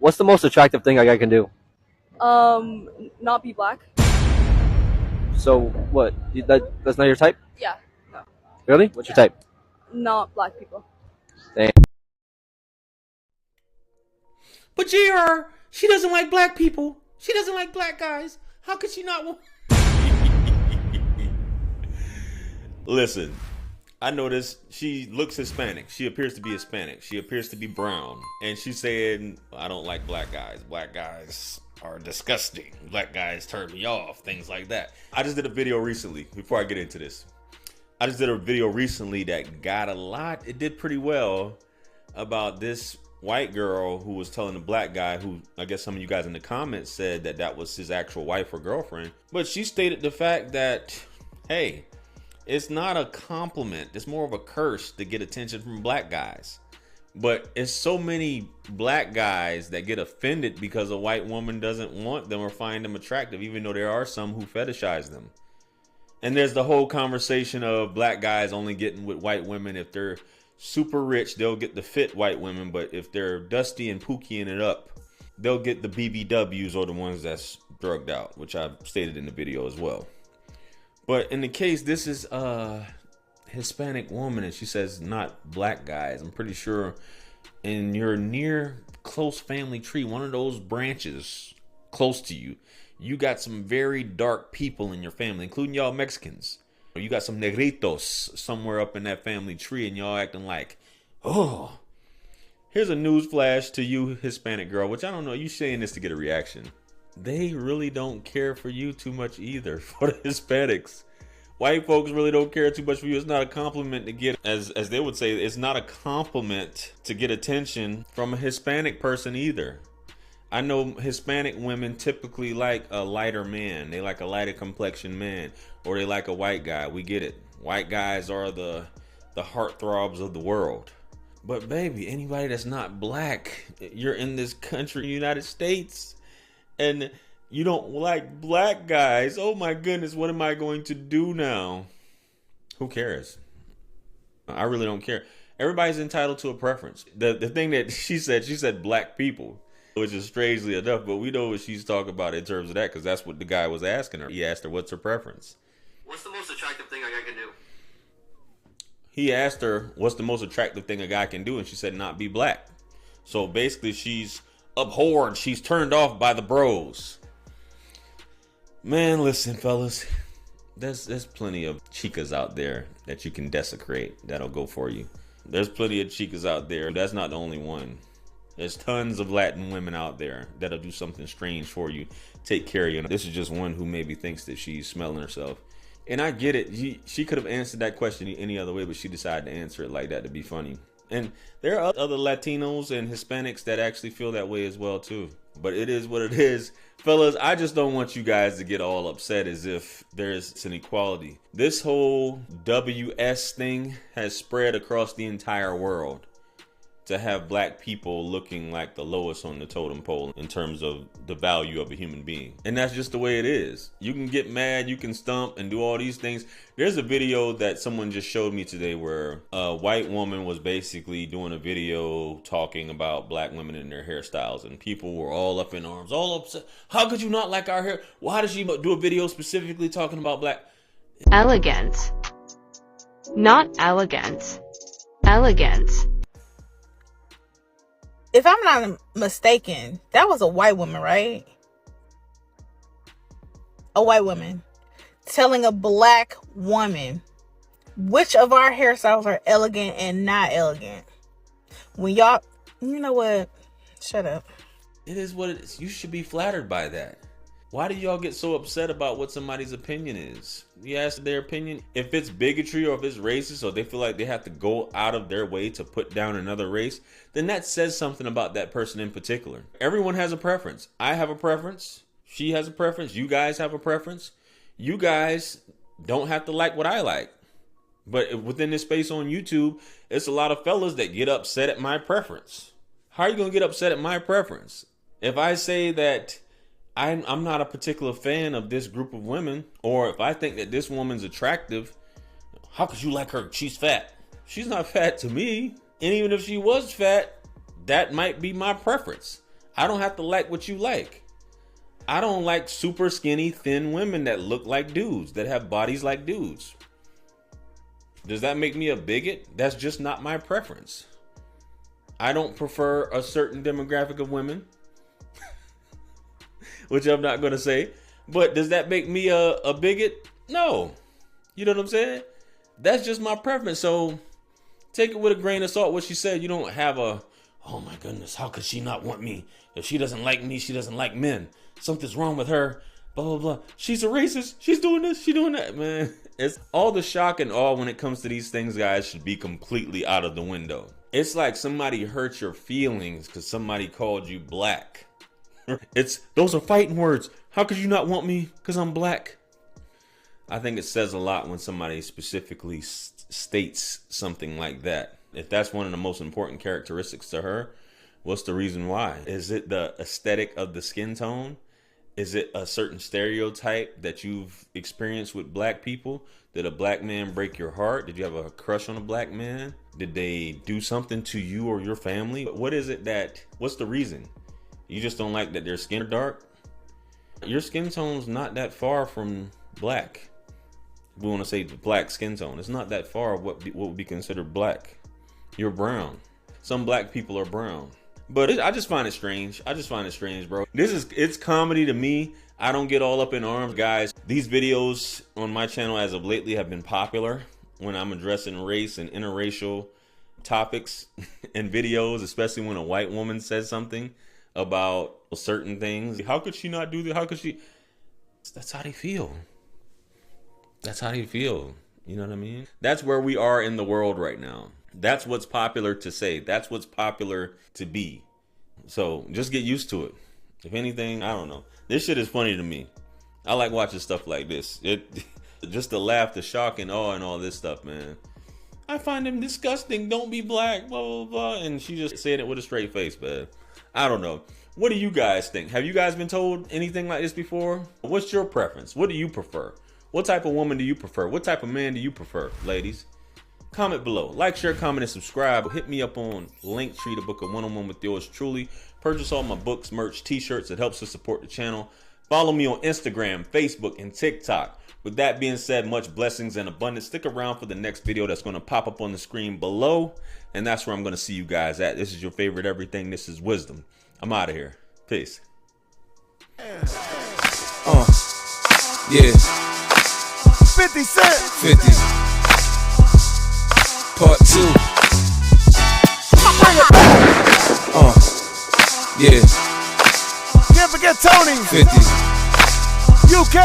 What's the most attractive thing a guy can do? Not be black. So what? That's not your type? Yeah, no, Really? What's your Yeah. type? not black people. Damn. But JR, she doesn't like black people. She doesn't like black guys. How could she not want? Listen, I noticed she looks Hispanic. She appears to be Hispanic. She appears to be brown. And she's saying, I don't like black guys. Black guys are disgusting. Black guys turn me off. Things like that. I just did a video recently, before I get into this. I just did a video recently that got a lot. It did pretty well about this white girl who was telling the black guy, who I guess some of you guys in the comments said that that was his actual wife or girlfriend. But she stated the fact that, hey, it's not a compliment. It's more of a curse to get attention from black guys. But it's so many black guys that get offended because a white woman doesn't want them or find them attractive, even though there are some who fetishize them. And there's the whole conversation of black guys only getting with white women if they're super rich. They'll get the fit white women, but if they're dusty and pookie-ing it up, they'll get the BBWs or the ones that's drugged out, which I've stated in the video as well. But in the case, this is a Hispanic woman, and she says not black guys. I'm pretty sure in your near close family tree, one of those branches close to you, you got some very dark people in your family, including y'all Mexicans. Or you got some negritos somewhere up in that family tree, and y'all acting like, oh. Here's a news flash to you, Hispanic girl, which I don't know, you saying this to get a reaction. They really don't care for you too much either, for the Hispanics. White folks really don't care too much for you. It's not a compliment to get, as they would say, it's not a compliment to get attention from a Hispanic person either. I know Hispanic women typically like a lighter man. They like a lighter complexion man, or they like a white guy. We get it. White guys are the heartthrobs of the world. But baby, anybody that's not black, you're in this country, United States, and you don't like black guys. Oh my goodness, what am I going to do now? Who cares? I really don't care. Everybody's entitled to a preference. The thing that she said black people, which is strangely enough, but we know what she's talking about in terms of that, because that's what the guy was asking her. He asked her, what's her preference? What's the most attractive thing a guy can do? He asked her, what's the most attractive thing a guy can do? And she said, not be black. So basically she's abhorred. She's turned off by the bros. Man, listen, fellas, there's plenty of chicas out there that you can desecrate. That'll go for you. There's plenty of chicas out there. That's not the only one. There's tons of Latin women out there that'll do something strange for you, take care of you. This is just one who maybe thinks that she's smelling herself. And I get it. She could have answered that question any other way, but she decided to answer it like that to be funny. And there are other Latinos and Hispanics that actually feel that way as well too. But it is what it is. Fellas, I just don't want you guys to get all upset as if there's an equality. This whole WS thing has spread across the entire world to have black people looking like the lowest on the totem pole in terms of the value of a human being. And that's just the way it is. You can get mad, you can stump and do all these things. There's a video that someone just showed me today where a white woman was basically doing a video talking about black women and their hairstyles, and people were all up in arms, all upset. How could you not like our hair? Why did she do a video specifically talking about black? Elegant. Not elegant. Elegant. If I'm not mistaken, that was a white woman, right? A white woman telling a black woman which of our hairstyles are elegant and not elegant. When y'all, you know what? Shut up. It is what it is. You should be flattered by that. Why do y'all get so upset about what somebody's opinion is? You ask their opinion. If it's bigotry or if it's racist or they feel like they have to go out of their way to put down another race, then that says something about that person in particular. Everyone has a preference. I have a preference. She has a preference. You guys have a preference. You guys don't have to like what I like. But within this space on YouTube, it's a lot of fellas that get upset at my preference. How are you going to get upset at my preference? If I say that I'm not a particular fan of this group of women, or if I think that this woman's attractive, how could you like her? She's fat. She's not fat to me. And even if she was fat, that might be my preference. I don't have to like what you like. I don't like super skinny, thin women that look like dudes, that have bodies like dudes. Does that make me a bigot? That's just not my preference. I don't prefer a certain demographic of women, which I'm not going to say. But does that make me a bigot? No. You know what I'm saying? That's just my preference. So take it with a grain of salt what she said. You don't have a, oh my goodness, how could she not want me? If she doesn't like me, she doesn't like men. Something's wrong with her. Blah, blah, blah. She's a racist. She's doing this. She's doing that, man. It's all the shock and awe when it comes to these things, guys, should be completely out of the window. It's like somebody hurt your feelings because somebody called you black. Those are fighting words. How could you not want me because I'm black? I think it says a lot when somebody specifically states something like that. If that's one of the most important characteristics to her, what's the reason why? Is it the aesthetic of the skin tone? Is it a certain stereotype that you've experienced with black people? Did a black man break your heart? Did you have a crush on a black man? Did they do something to you or your family? What is it what's the reason? You just don't like that their skin are dark? Your skin tone's not that far from black. We want to say black skin tone. It's not that far what would be considered black. You're brown. Some black people are brown. But I just find it strange. I just find it strange, bro. It's comedy to me. I don't get all up in arms, guys. These videos on my channel as of lately have been popular when I'm addressing race and interracial topics and videos, especially when a white woman says something about certain things. How could she not do that? How could she? That's how they feel. That's how they feel. You know what I mean? That's where we are in the world right now. That's what's popular to say. That's what's popular to be. So just get used to it. If anything, I don't know. This shit is funny to me. I like watching stuff like this. Just the laugh, the shock and awe and all this stuff, man. I find him disgusting. Don't be black, blah, blah, blah. And she just saying it with a straight face, man. I don't know. What do you guys think? Have you guys been told anything like this before? What's your preference? What do you prefer? What type of woman do you prefer? What type of man do you prefer, ladies? Comment below. Like, share, comment, and subscribe. Hit me up on Linktree to book a one-on-one with yours truly. Purchase all my books, merch, t-shirts. It helps to support the channel. Follow me on Instagram, Facebook, and TikTok. With that being said, much blessings and abundance. Stick around for the next video that's going to pop up on the screen below. And that's where I'm going to see you guys at. This is your favorite everything. This is Wisdom. I'm out of here. Peace. Yeah. 50 Cent. 50. Part 2. Bring it back. Yeah. Can't forget Tony. 50. UK.